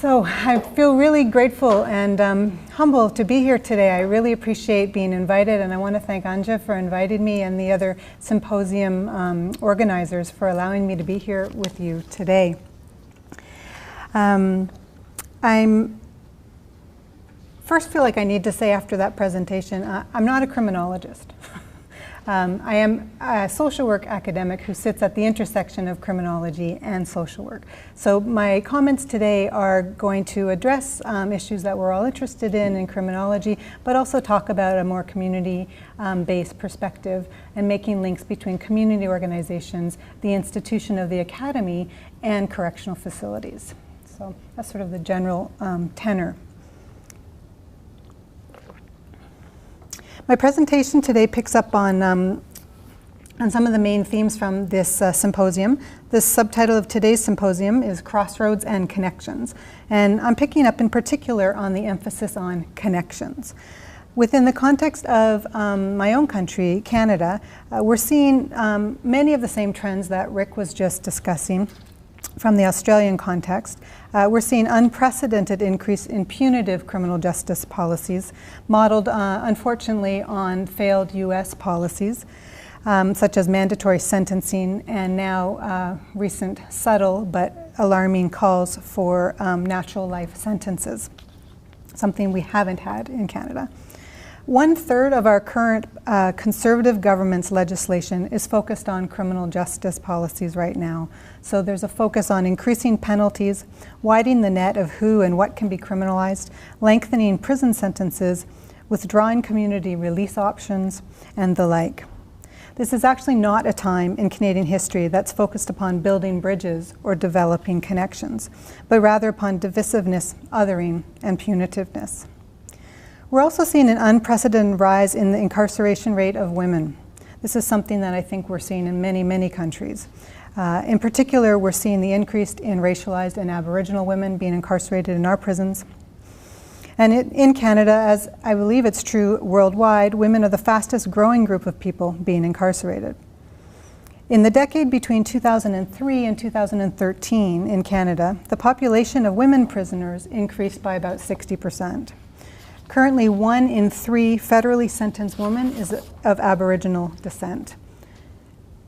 So I feel really grateful and humble to be here today. I really appreciate being invited, and I want to thank Anja for inviting me and the other symposium organizers for allowing me to be here with you today. I'm first feel like I need to say after that presentation, I'm not a criminologist. I am a social work academic who sits at the intersection of criminology and social work. So my comments today are going to address issues that we're all interested in criminology, but also talk about a more community-based perspective and making links between community organizations, the institution of the academy, and correctional facilities. So that's sort of the general tenor. My presentation today picks up on some of the main themes from this symposium. The subtitle of today's symposium is Crossroads and Connections, and I'm picking up in particular on the emphasis on connections. Within the context of my own country, Canada, we're seeing many of the same trends that Rick was just discussing from the Australian context. We're seeing unprecedented increase in punitive criminal justice policies, modeled unfortunately on failed US policies, such as mandatory sentencing and now recent subtle but alarming calls for natural life sentences, something we haven't had in Canada. 1/3 of our current conservative government's legislation is focused on criminal justice policies right now. So there's a focus on increasing penalties, widening the net of who and what can be criminalized, lengthening prison sentences, withdrawing community release options, and the like. This is actually not a time in Canadian history that's focused upon building bridges or developing connections, but rather upon divisiveness, othering, and punitiveness. We're also seeing an unprecedented rise in the incarceration rate of women. This is something that I think we're seeing in many, many countries. In particular, we're seeing the increase in racialized and Aboriginal women being incarcerated in our prisons. And in Canada, as I believe it's true worldwide, women are the fastest growing group of people being incarcerated. In the decade between 2003 and 2013 in Canada, the population of women prisoners increased by about 60%. Currently, 1 in 3 federally sentenced women is of Aboriginal descent.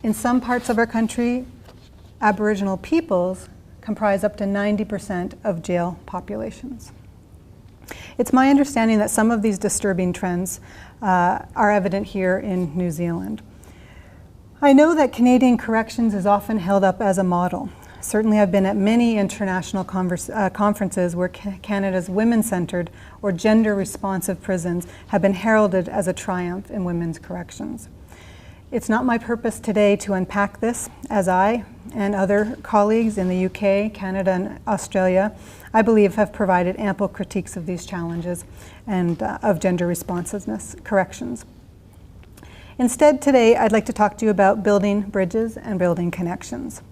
In some parts of our country, Aboriginal peoples comprise up to 90% of jail populations. It's my understanding that some of these disturbing trends are evident here in New Zealand. I know that Canadian corrections is often held up as a model. Certainly I've been at many international conferences where Canada's women-centered or gender-responsive prisons have been heralded as a triumph in women's corrections. It's not my purpose today to unpack this, as I and other colleagues in the UK, Canada, and Australia, I believe have provided ample critiques of these challenges and of gender responsiveness corrections. Instead, today I'd like to talk to you about building bridges and building connections.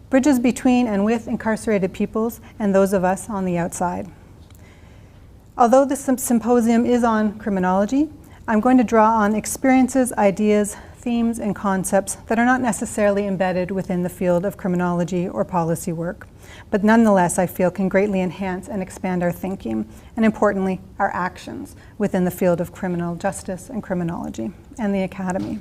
Bridges between and with incarcerated peoples and those of us on the outside. Although this symposium is on criminology, I'm going to draw on experiences, ideas, themes, and concepts that are not necessarily embedded within the field of criminology or policy work, but nonetheless I feel can greatly enhance and expand our thinking, and importantly, our actions within the field of criminal justice and criminology and the academy.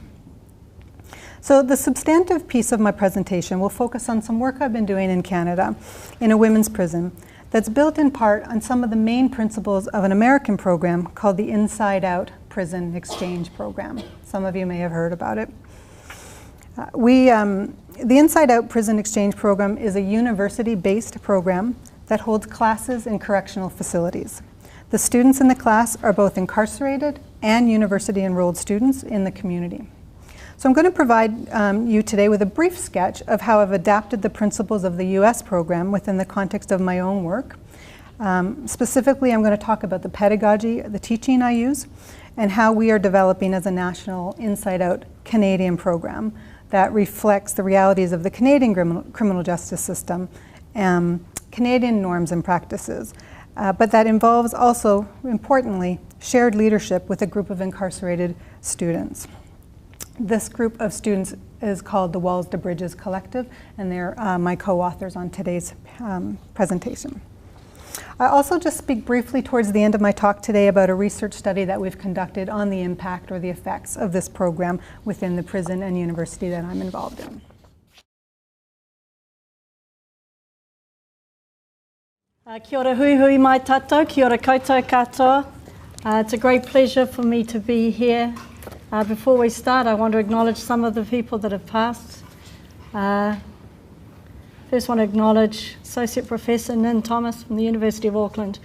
So the substantive piece of my presentation will focus on some work I've been doing in Canada in a women's prison that's built in part on some of the main principles of an American program called the Inside Out Prison Exchange Program. Some of you may have heard about it. The Inside Out Prison Exchange Program is a university-based program that holds classes in correctional facilities. The students in the class are both incarcerated and university-enrolled students in the community. So I'm going to provide you today with a brief sketch of how I've adapted the principles of the US program within the context of my own work. Specifically, I'm going to talk about the pedagogy, the teaching I use, and how we are developing as a national inside-out Canadian program that reflects the realities of the Canadian criminal justice system, Canadian norms and practices, but that involves also, importantly, shared leadership with a group of incarcerated students. This group of students is called the Walls to Bridges Collective, and they're my co-authors on today's presentation. I'll also just speak briefly towards the end of my talk today about a research study that we've conducted on the impact or the effects of this program within the prison and university that I'm involved in. Kia ora hui hui mai tātou, kia ora koutou katoa. It's a great pleasure for me to be here. Before we start, I want to acknowledge some of the people that have passed. First want to acknowledge Associate Professor Nin Thomas from the University of Auckland,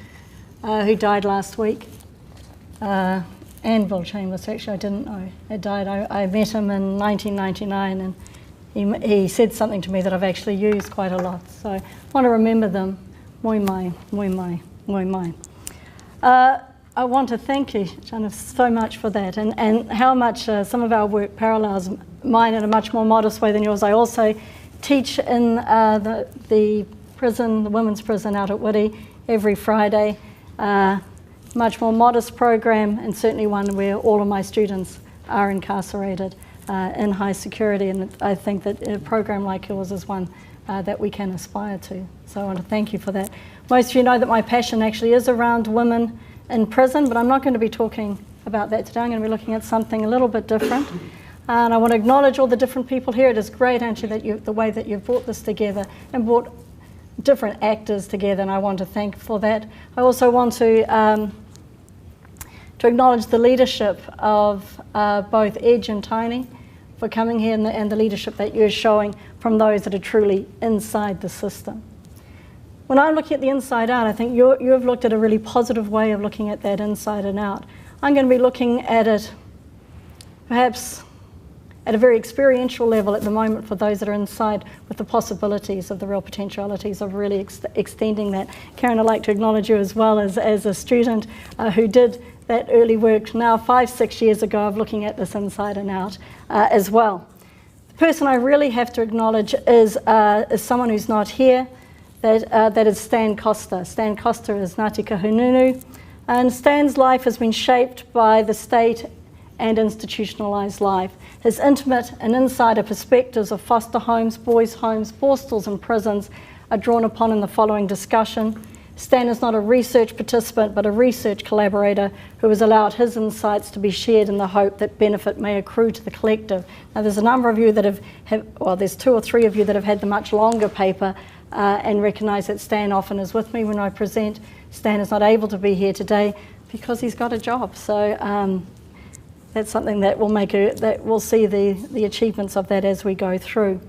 who died last week. And Bill Chambers, actually I didn't know, had died. I met him in 1999 and he said something to me that I've actually used quite a lot. So I want to remember them. Moi mai, moi mai, moi mai. I want to thank you, Jana, so much for that, and how much some of our work parallels mine in a much more modest way than yours. I also teach in the prison, the women's prison out at Wiri, every Friday. Much more modest program, and certainly one where all of my students are incarcerated in high security, and I think that a program like yours is one that we can aspire to. So I want to thank you for that. Most of you know that my passion actually is around women in prison, but I'm not going to be talking about that today. I'm going to be looking at something a little bit different. And I want to acknowledge all the different people here. It is great, actually, that the way that you've brought this together and brought different actors together, and I want to thank for that. I also want to acknowledge the leadership of both Edge and Tony for coming here, and the leadership that you're showing from those that are truly inside the system. When I'm looking at the inside out, I think you've looked at a really positive way of looking at that inside and out. I'm going to be looking at it perhaps at a very experiential level at the moment for those that are inside, with the possibilities of the real potentialities of really extending that. Karen, I'd like to acknowledge you as well as a student who did that early work now 5-6 years ago of looking at this inside and out as well. The person I really have to acknowledge is someone who's not here, that is Stan Costa. Stan Costa is Ngāti Kahungunu, and Stan's life has been shaped by the state and institutionalised life. His intimate and insider perspectives of foster homes, boys' homes, hostels and prisons are drawn upon in the following discussion. Stan is not a research participant, but a research collaborator who has allowed his insights to be shared in the hope that benefit may accrue to the collective. Now, there's a number of you that there's 2 or 3 of you that have had the much longer paper and recognise that Stan often is with me when I present. Stan is not able to be here today because he's got a job. So that's something that will that we'll see the achievements of that as we go through.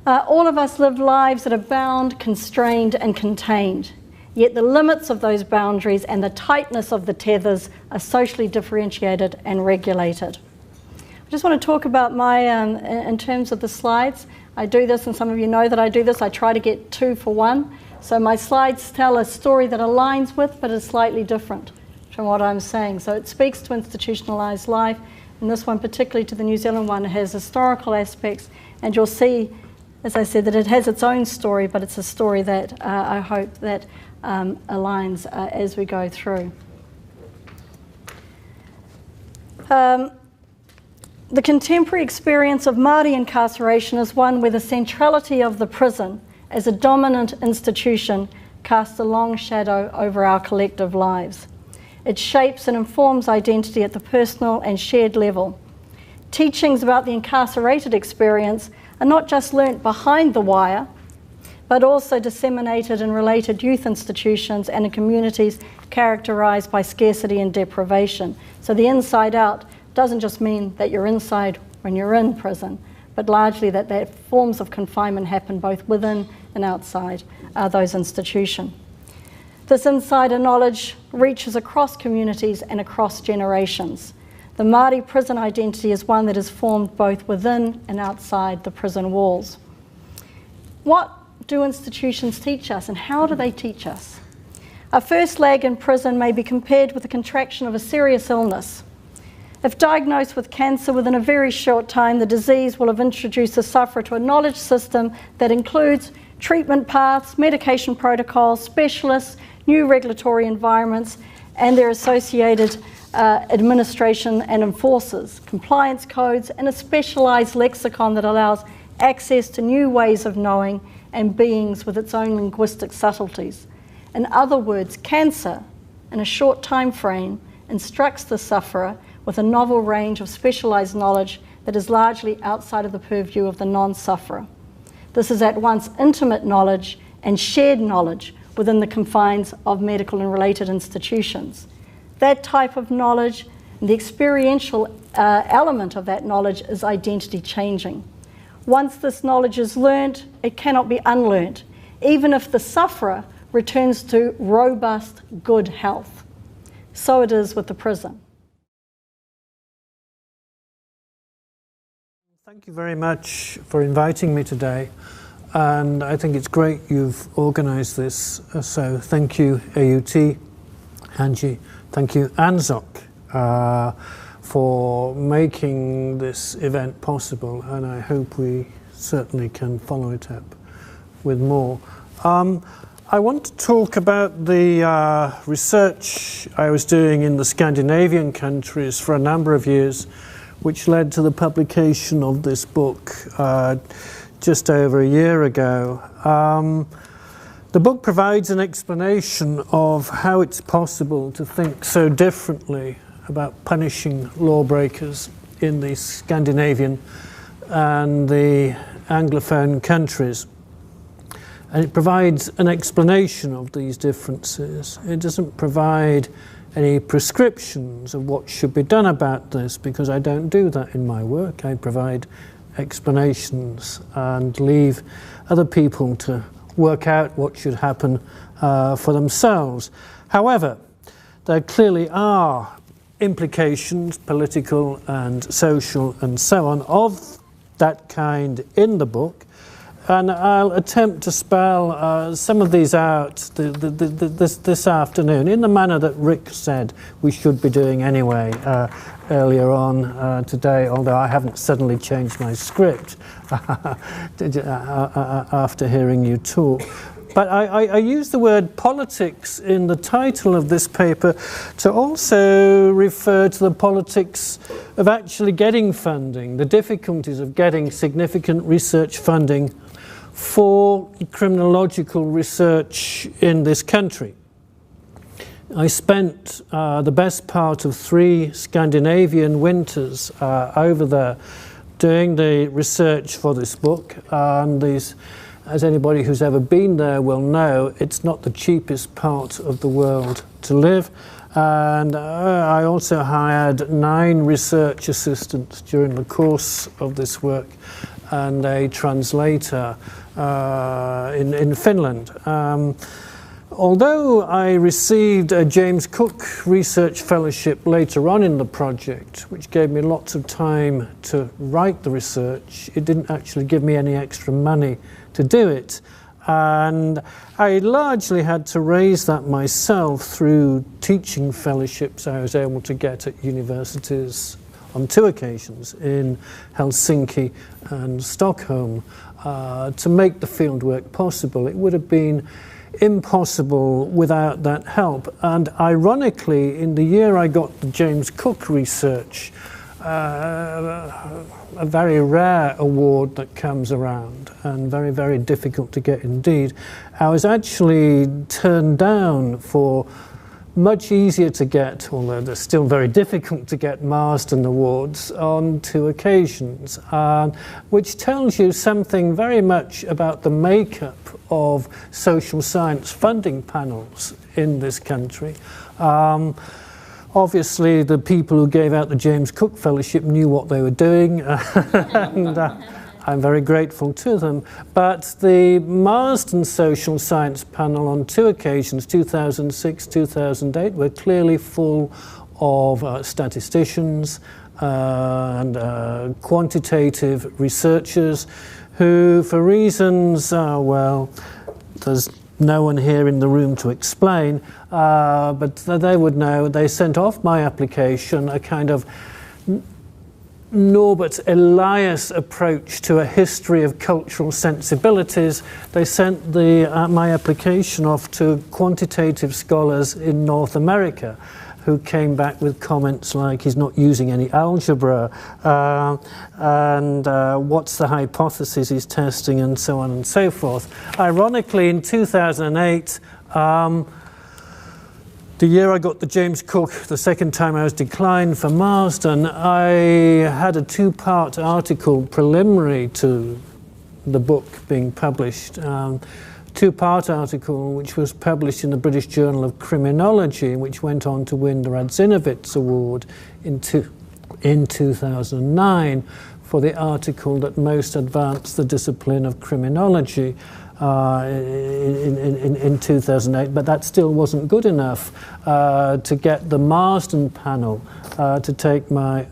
All of us live lives that are bound, constrained and contained, yet the limits of those boundaries and the tightness of the tethers are socially differentiated and regulated. I just want to talk about in terms of the slides. I do this, and some of you know that I do this. I try to get 2 for 1. So my slides tell a story that aligns with, but is slightly different from what I'm saying. So it speaks to institutionalised life, and this one, particularly to the New Zealand one, has historical aspects, and you'll see, as I said, that it has its own story, but it's a story that I hope that aligns as we go through. The contemporary experience of Maori incarceration is one where the centrality of the prison as a dominant institution casts a long shadow over our collective lives. It shapes and informs identity at the personal and shared level. Teachings about the incarcerated experience are not just learnt behind the wire, but also disseminated in related youth institutions and in communities characterised by scarcity and deprivation. So the inside out doesn't just mean that you're inside when you're in prison, but largely that forms of confinement happen both within and outside those institutions. This insider knowledge reaches across communities and across generations. The Māori prison identity is one that is formed both within and outside the prison walls. What do institutions teach us, and how do they teach us? Our first leg in prison may be compared with the contraction of a serious illness. If diagnosed with cancer within a very short time, the disease will have introduced the sufferer to a knowledge system that includes treatment paths, medication protocols, specialists, new regulatory environments, and their associated administration and enforcers, compliance codes, and a specialised lexicon that allows access to new ways of knowing and beings with its own linguistic subtleties. In other words, cancer, in a short time frame, instructs the sufferer with a novel range of specialised knowledge that is largely outside of the purview of the non-sufferer. This is at once intimate knowledge and shared knowledge within the confines of medical and related institutions. That type of knowledge, the experiential element of that knowledge, is identity changing. Once this knowledge is learnt, it cannot be unlearnt, even if the sufferer returns to robust, good health. So it is with the prison. Thank you very much for inviting me today, and I think it's great you've organised this, so thank you AUT, Angie, thank you ANZOC for making this event possible, and I hope we certainly can follow it up with more. I want to talk about the research I was doing in the Scandinavian countries for a number of years, which led to the publication of this book just over a year ago. The book provides an explanation of how it's possible to think so differently about punishing lawbreakers in the Scandinavian and the Anglophone countries. And it provides an explanation of these differences. It doesn't provide any prescriptions of what should be done about this, because I don't do that in my work. I provide explanations and leave other people to work out what should happen for themselves. However, there clearly are implications, political and social and so on, of that kind in the book. And I'll attempt to spell some of these out this afternoon in the manner that Rick said we should be doing anyway earlier on today, although I haven't suddenly changed my script after hearing you talk. But I use the word politics in the title of this paper to also refer to the politics of actually getting funding, the difficulties of getting significant research funding for criminological research in this country. I spent the best part of 3 Scandinavian winters over there doing the research for this book, and these, as anybody who's ever been there will know, it's not the cheapest part of the world to live. And I also hired 9 research assistants during the course of this work and a translator in Finland. Although I received a James Cook Research Fellowship later on in the project, which gave me lots of time to write the research, it didn't actually give me any extra money to do it. And I largely had to raise that myself through teaching fellowships I was able to get at universities on 2 occasions in Helsinki and Stockholm to make the fieldwork possible. It would have been impossible without that help. And ironically, in the year I got the James Cook research, a very rare award that comes around and very, very difficult to get indeed, I was actually turned down for much easier to get, although they're still very difficult to get, Marsden Awards on 2 occasions, which tells you something very much about the makeup of social science funding panels in this country. Obviously, the people who gave out the James Cook Fellowship knew what they were doing, and I'm very grateful to them. But the Marsden Social Science panel on 2 occasions, 2006, 2008, were clearly full of statisticians and quantitative researchers who, for reasons, well, there's no one here in the room to explain, but they would know, they sent off my application a kind of Norbert Elias approach to a history of cultural sensibilities. They sent my application off to quantitative scholars in North America who came back with comments like he's not using any algebra and what's the hypothesis he's testing and so on and so forth. Ironically, in 2008, The year I got the James Cook, the second time I was declined for Marsden, I had a two-part article preliminary to the book being published. Two-part article which was published in the British Journal of Criminology, which went on to win the Radzinovitz Award in 2009 for the article that most advanced the discipline of criminology in 2008, but that still wasn't good enough to get the Marsden panel to take my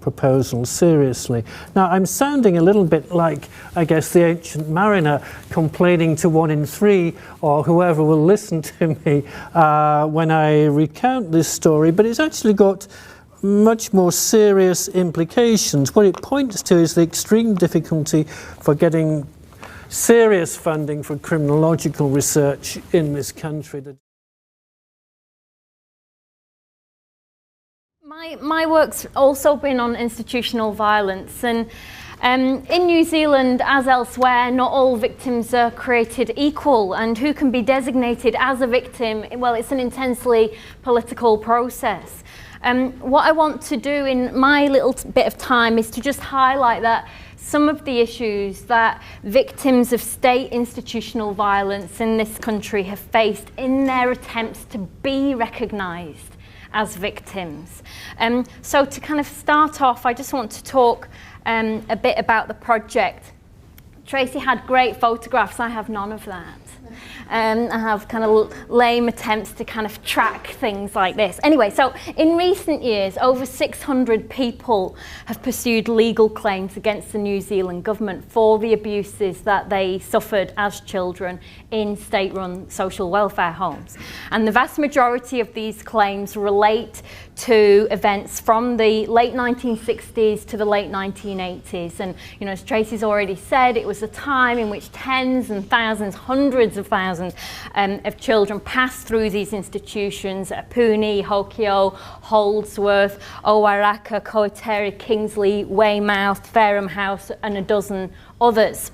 proposal seriously. Now, I'm sounding a little bit like, I guess, the ancient mariner complaining to 1 in 3 or whoever will listen to me when I recount this story, but it's actually got much more serious implications. What it points to is the extreme difficulty for getting serious funding for criminological research in this country. My work's also been on institutional violence, and in New Zealand, as elsewhere, not all victims are created equal, and who can be designated as a victim, well, it's an intensely political process. What I want to do in my little bit of time is to just highlight that some of the issues that victims of state institutional violence in this country have faced in their attempts to be recognised as victims. So to kind of start off, I just want to talk a bit about the project. Tracy had great photographs, I have none of that. I have kind of lame attempts to kind of track things like this. Anyway, so in recent years, over 600 people have pursued legal claims against the New Zealand government for the abuses that they suffered as children in state-run social welfare homes. And the vast majority of these claims relate to events from the late 1960s to the late 1980s. And, you know, as Tracy's already said, it was a time in which tens and thousands, hundreds of thousands of children passed through these institutions at Puni, Hokio, Holdsworth, Owaraka, Koeteri, Kingsley, Weymouth, Fareham House, and a dozen others.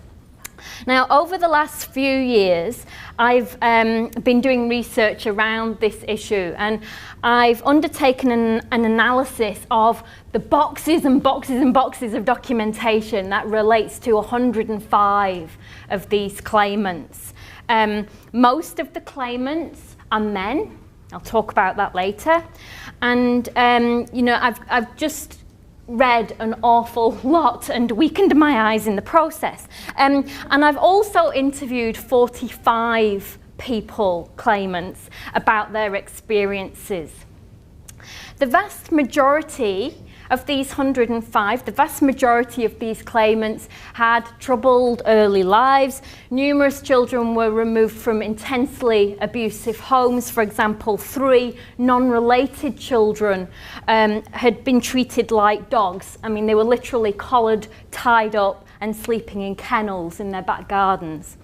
Now, over the last few years, I've been doing research around this issue, and I've undertaken an analysis of the boxes and boxes and boxes of documentation that relates to 105 of these claimants. Most of the claimants are men. I'll talk about that later. And, you know, I've just read an awful lot and weakened my eyes in the process. And I've also interviewed 45 people, claimants, about their experiences. The vast majority of these 105, the vast majority of these claimants had troubled early lives. Numerous children were removed from intensely abusive homes. For example, 3 non-related children had been treated like dogs. I mean, they were literally collared, tied up, and sleeping in kennels in their back gardens.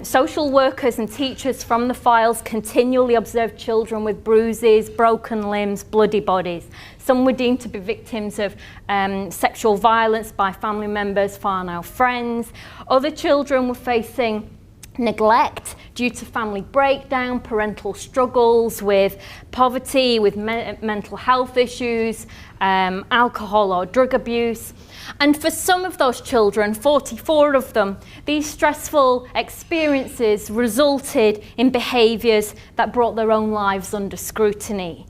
Social workers and teachers from the files continually observed children with bruises, broken limbs, bloody bodies. Some were deemed to be victims of sexual violence by family members, whānau friends. Other children were facing neglect due to family breakdown, parental struggles with poverty, with mental health issues, alcohol or drug abuse. And for some of those children, 44 of them, these stressful experiences resulted in behaviours that brought their own lives under scrutiny.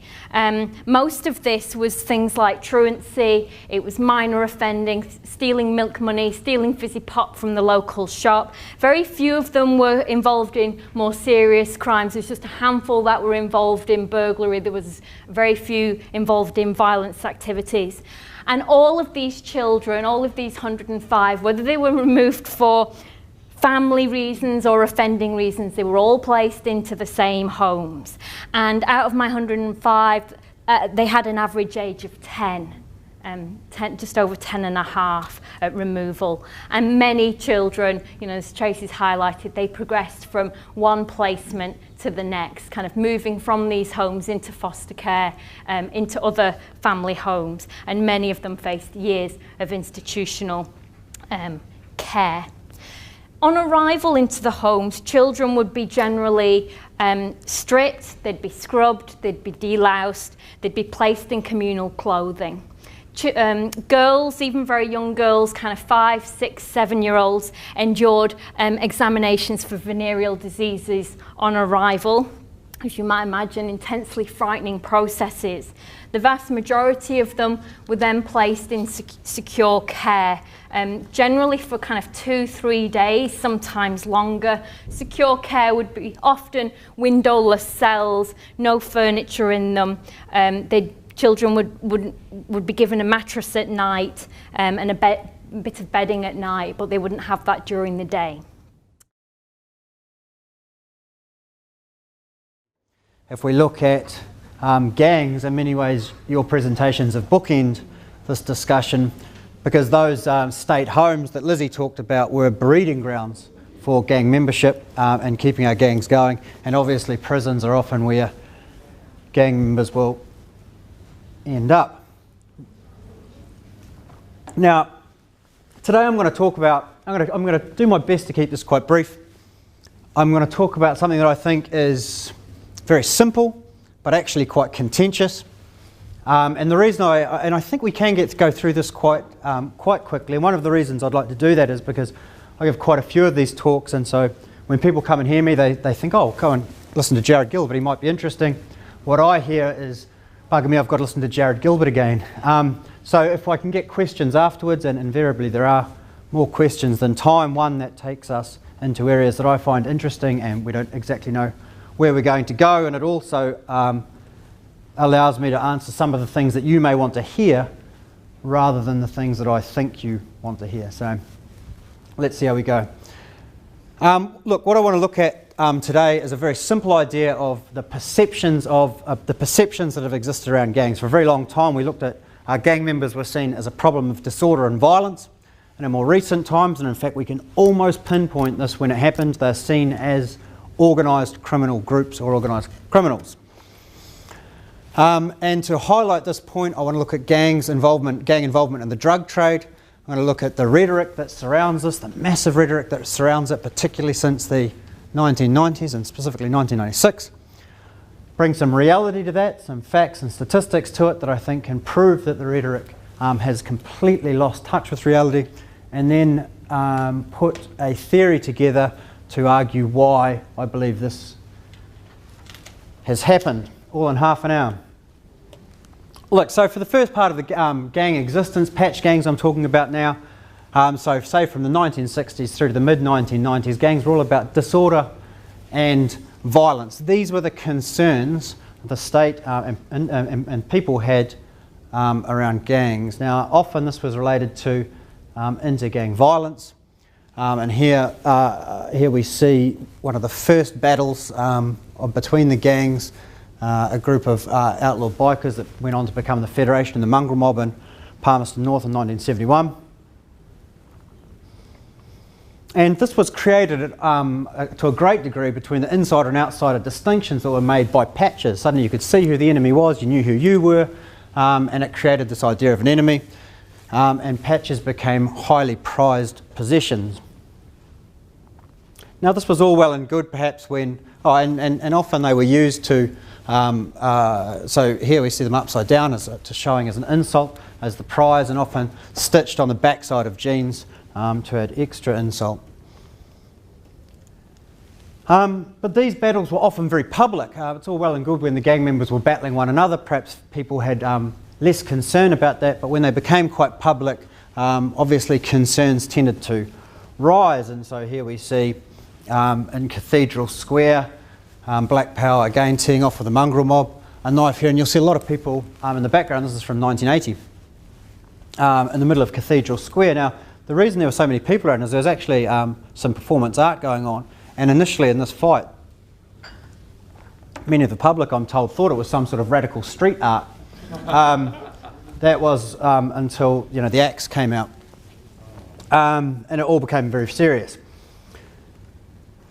Most of this was things like truancy, it was minor offending, stealing milk money, stealing fizzy pop from the local shop. Very few of them were involved in more serious crimes. There's just a handful that were involved in burglary. There was very few involved in violence activities. And all of these children, all of these 105, whether they were removed for family reasons or offending reasons, they were all placed into the same homes. And out of my 105, they had an average age of 10, just over 10 and a half at removal. And many children, you know, as Tracy's highlighted, they progressed from one placement to the next, kind of moving from these homes into foster care, into other family homes. And many of them faced years of institutional care. On arrival into the homes, children would be generally stripped, they'd be scrubbed, they'd be deloused, they'd be placed in communal clothing. Girls, even very young girls, kind of 5, 6, 7-year-olds, endured examinations for venereal diseases on arrival. As you might imagine, intensely frightening processes. The vast majority of them were then placed in secure care, generally for kind of 2-3 days, sometimes longer. Secure care would be often windowless cells, no furniture in them. Children would be given a mattress at night and a bit of bedding at night, but they wouldn't have that during the day. If we look at gangs, in many ways your presentations have bookend this discussion, because those state homes that Lizzie talked about were breeding grounds for gang membership and keeping our gangs going, and obviously prisons are often where gang members will end up. Now, today I'm going to talk about, I'm going to do my best to keep this quite brief. I'm going to talk about something that I think is very simple, but actually quite contentious. And the reason I think we can go through this quite quickly, and one of the reasons I'd like to do that is because I give quite a few of these talks, and so when people come and hear me, they think, oh, go and listen to Jared Gilbert, he might be interesting. What I hear is, bugger me, I've got to listen to Jared Gilbert again. So if I can get questions afterwards, and invariably there are more questions than time, one that takes us into areas that I find interesting and we don't exactly know where we're going to go, and it also allows me to answer some of the things that you may want to hear rather than the things that I think you want to hear. So let's see how we go. Look, what I want to look at today is a very simple idea of the perceptions that have existed around gangs. For a very long time we looked at gang members were seen as a problem of disorder and violence, and in more recent times, and in fact we can almost pinpoint this when it happened, they're seen as organised criminal groups or organised criminals. And to highlight this point, I want to look at gang involvement in the drug trade. I'm going to look at the rhetoric that surrounds this, the massive rhetoric that surrounds it, particularly since the 1990s and specifically 1996. Bring some reality to that, some facts and statistics to it that I think can prove that the rhetoric has completely lost touch with reality, and then put a theory together to argue why I believe this has happened, all in half an hour. Look, so for the first part of the gang existence, patch gangs I'm talking about now, so say from the 1960s through to the mid-1990s, gangs were all about disorder and violence. These were the concerns the state and people had around gangs. Now, often this was related to inter-gang violence. And here we see one of the first battles between the gangs, a group of outlaw bikers that went on to become the Federation and the Mongrel Mob in Palmerston North in 1971. And this was created to a great degree between the insider and outsider distinctions that were made by patches. Suddenly you could see who the enemy was, you knew who you were, and it created this idea of an enemy. And patches became highly prized possessions. Now this was all well and good perhaps when, and often they were used to, so here we see them upside down as to showing as an insult, as the prize, and often stitched on the backside of jeans to add extra insult. But these battles were often very public. It's all well and good when the gang members were battling one another. Perhaps people had less concern about that, but when they became quite public, obviously concerns tended to rise. And so here we see in Cathedral Square, Black Power again teeing off with the Mongrel Mob, a knife here, and you'll see a lot of people in the background. This is from 1980, in the middle of Cathedral Square. Now, the reason there were so many people around is there was actually some performance art going on, and initially in this fight, many of the public, I'm told, thought it was some sort of radical street art. That was until the axe came out, and it all became very serious.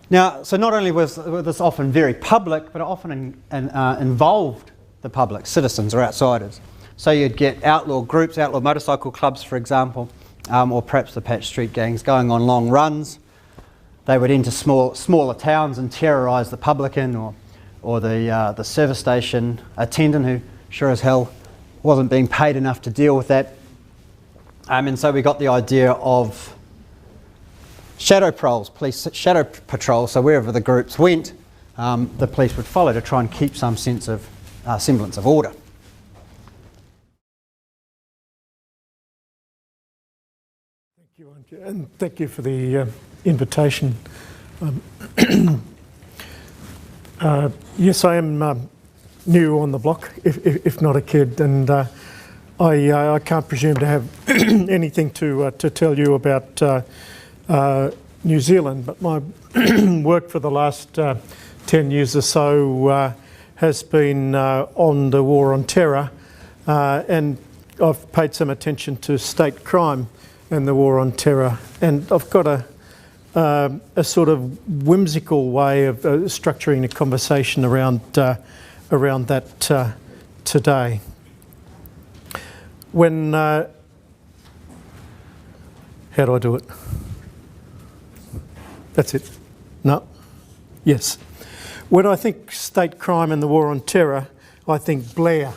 Now, so not only was this often very public, but it often involved the public, citizens or outsiders. So you'd get outlaw groups, outlaw motorcycle clubs, for example, or perhaps the patch street gangs going on long runs. they would enter smaller towns and terrorise the publican or the service station attendant, who sure as hell wasn't being paid enough to deal with that. And so we got the idea of shadow patrols, police shadow patrols. So wherever the groups went, the police would follow to try and keep some sense of semblance of order. Thank you, and thank you for the invitation. Yes, I am new on the block, if not a kid, and I can't presume to have anything to tell you about New Zealand, but my work for the last 10 years or so has been on the war on terror, and I've paid some attention to state crime and the war on terror, and I've got a sort of whimsical way of structuring a conversation around that today. When how do I do it? That's it. No. Yes. When I think state crime and the war on terror, I think Blair.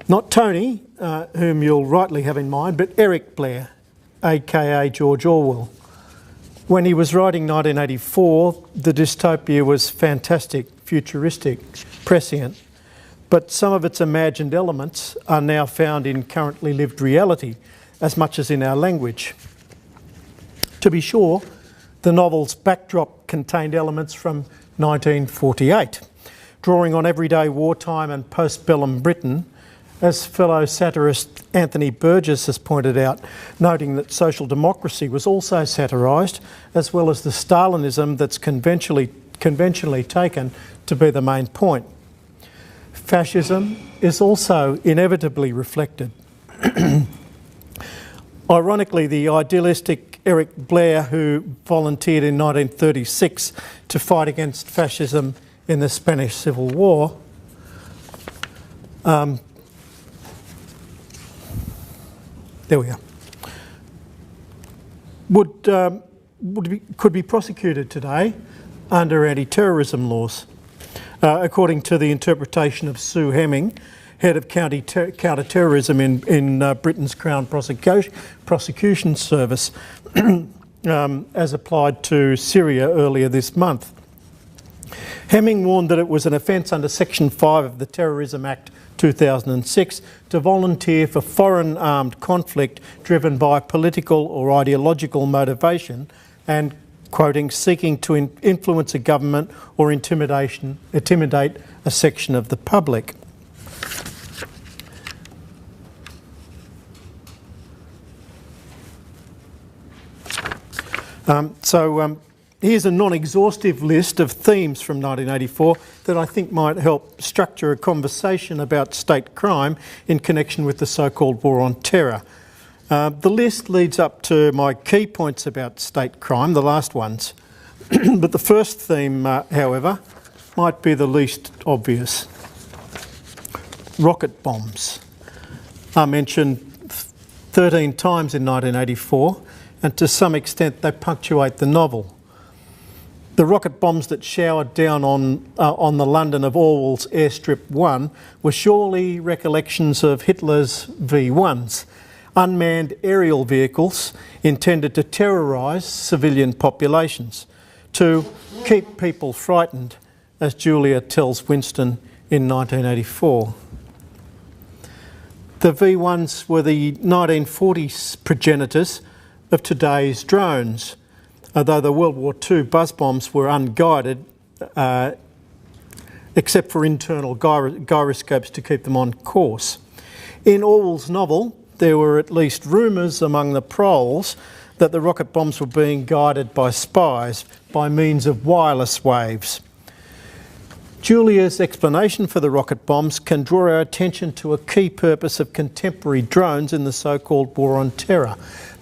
Not Tony, whom you'll rightly have in mind, but Eric Blair, aka George Orwell. When he was writing 1984, the dystopia was fantastic, futuristic, prescient, but some of its imagined elements are now found in currently lived reality as much as in our language. To be sure, the novel's backdrop contained elements from 1948, drawing on everyday wartime and post-bellum Britain, as fellow satirist Anthony Burgess has pointed out, noting that social democracy was also satirised, as well as the Stalinism that's conventionally taken to be the main point. Fascism is also inevitably reflected. Ironically, the idealistic Eric Blair, who volunteered in 1936 to fight against fascism in the Spanish Civil War, there we are, could be prosecuted today under anti-terrorism laws, according to the interpretation of Sue Hemming, head of counter-terrorism in Britain's Crown Prosecution Service, as applied to Syria earlier this month. Hemming warned that it was an offence under Section 5 of the Terrorism Act 2006 to volunteer for foreign armed conflict driven by political or ideological motivation and, quoting, seeking to influence a government or intimidate a section of the public. Here's a non-exhaustive list of themes from 1984 that I think might help structure a conversation about state crime in connection with the so-called war on terror. The list leads up to my key points about state crime, the last ones. But the first theme, however, might be the least obvious. Rocket bombs are mentioned 13 times in 1984, and to some extent they punctuate the novel. The rocket bombs that showered down on the London of Orwell's Airstrip 1 were surely recollections of Hitler's V1s, unmanned aerial vehicles intended to terrorise civilian populations, to keep people frightened, as Julia tells Winston in 1984. The V1s were the 1940s progenitors of today's drones, although the World War II buzz bombs were unguided, except for internal gyroscopes to keep them on course. In Orwell's novel, there were at least rumours among the proles that the rocket bombs were being guided by spies by means of wireless waves. Julia's explanation for the rocket bombs can draw our attention to a key purpose of contemporary drones in the so-called war on terror.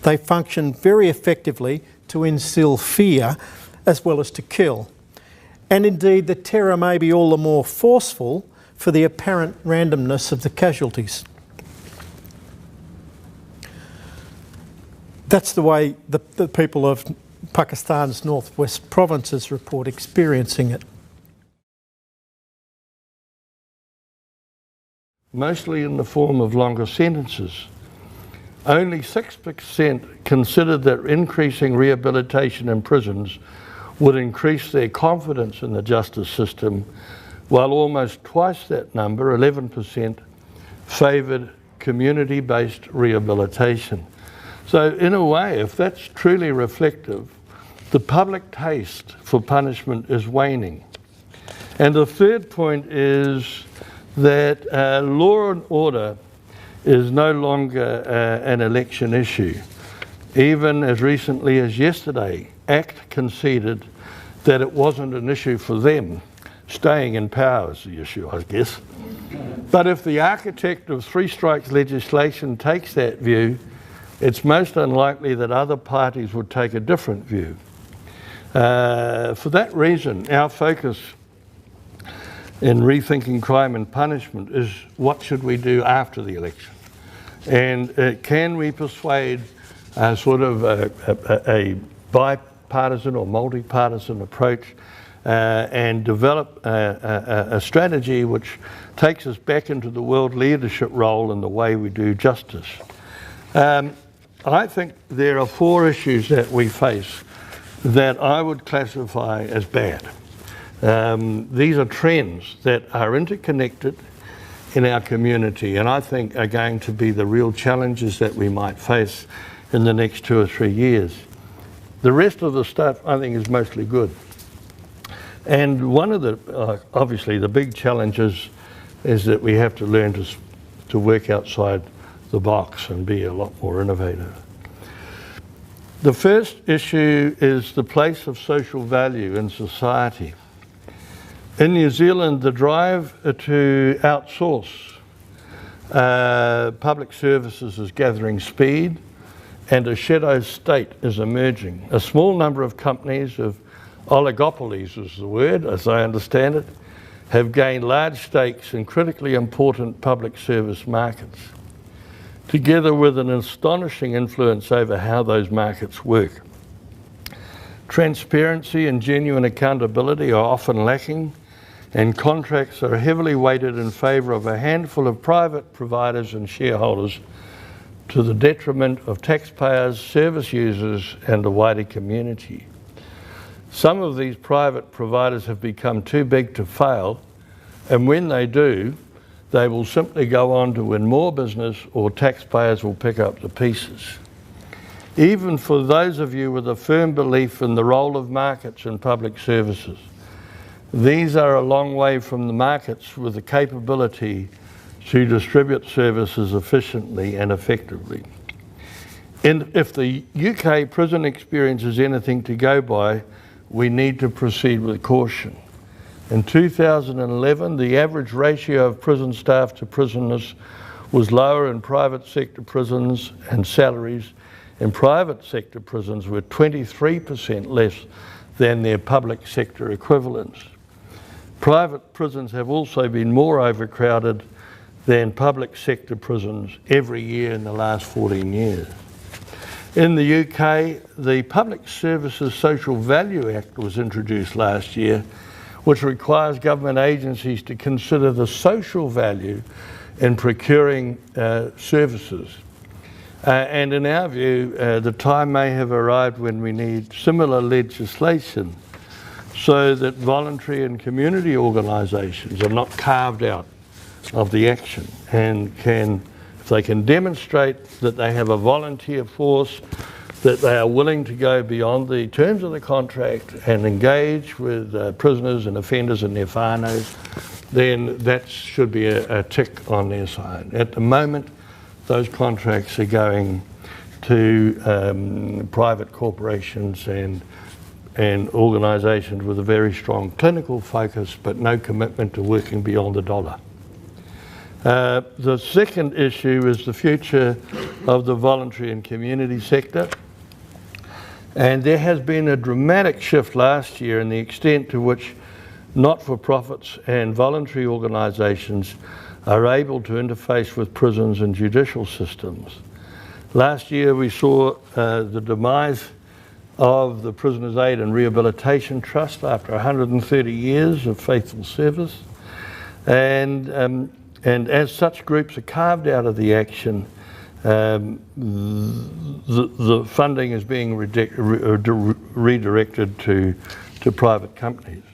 They function very effectively to instill fear as well as to kill. And indeed, the terror may be all the more forceful for the apparent randomness of the casualties. That's the way the people of Pakistan's Northwest Provinces report experiencing it. Mostly in the form of longer sentences. Only 6% considered that increasing rehabilitation in prisons would increase their confidence in the justice system, while almost twice that number, 11%, favoured community-based rehabilitation. So in a way, if that's truly reflective, the public taste for punishment is waning. And the third point is that law and order is no longer an election issue. Even as recently as yesterday, ACT conceded that it wasn't an issue for them. Staying in power is the issue, I guess. But if the architect of three strikes legislation takes that view, it's most unlikely that other parties would take a different view. For that reason, our focus in rethinking crime and punishment is what should we do after the election? And can we persuade sort of a bipartisan or multi-partisan approach and develop a strategy which takes us back into the world leadership role in the way we do justice. I think there are 4 issues that we face that I would classify as bad. These are trends that are interconnected in our community, and I think are going to be the real challenges that we might face in the next 2 or 3 years. The rest of the stuff I think is mostly good. And one of the, obviously the big challenges is that we have to learn to work outside the box and be a lot more innovative. The first issue is the place of social value in society. In New Zealand, the drive to outsource public services is gathering speed, and a shadow state is emerging. A small number of companies, of oligopolies is the word, as I understand it, have gained large stakes in critically important public service markets, together with an astonishing influence over how those markets work. Transparency and genuine accountability are often lacking, and contracts are heavily weighted in favour of a handful of private providers and shareholders, to the detriment of taxpayers, service users and the wider community. Some of these private providers have become too big to fail, and when they do, they will simply go on to win more business, or taxpayers will pick up the pieces. Even for those of you with a firm belief in the role of markets in public services, these are a long way from the markets with the capability to distribute services efficiently and effectively. And if the UK prison experience is anything to go by, we need to proceed with caution. In 2011, the average ratio of prison staff to prisoners was lower in private sector prisons, and salaries in private sector prisons were 23% less than their public sector equivalents. Private prisons have also been more overcrowded than public sector prisons every year in the last 14 years. In the UK, the Public Services Social Value Act was introduced last year, which requires government agencies to consider the social value in procuring services. And in our view, the time may have arrived when we need similar legislation so that voluntary and community organisations are not carved out of the action, and if they can demonstrate that they have a volunteer force, that they are willing to go beyond the terms of the contract and engage with prisoners and offenders and their whānaus, then that should be a tick on their side. At the moment, those contracts are going to private corporations and organisations with a very strong clinical focus, but no commitment to working beyond the dollar. The second issue is the future of the voluntary and community sector. And there has been a dramatic shift last year in the extent to which not-for-profits and voluntary organisations are able to interface with prisons and judicial systems. Last year we saw the demise of the Prisoners' Aid and Rehabilitation Trust after 130 years of faithful service. And as such groups are carved out of the action, the funding is being redirected to private companies.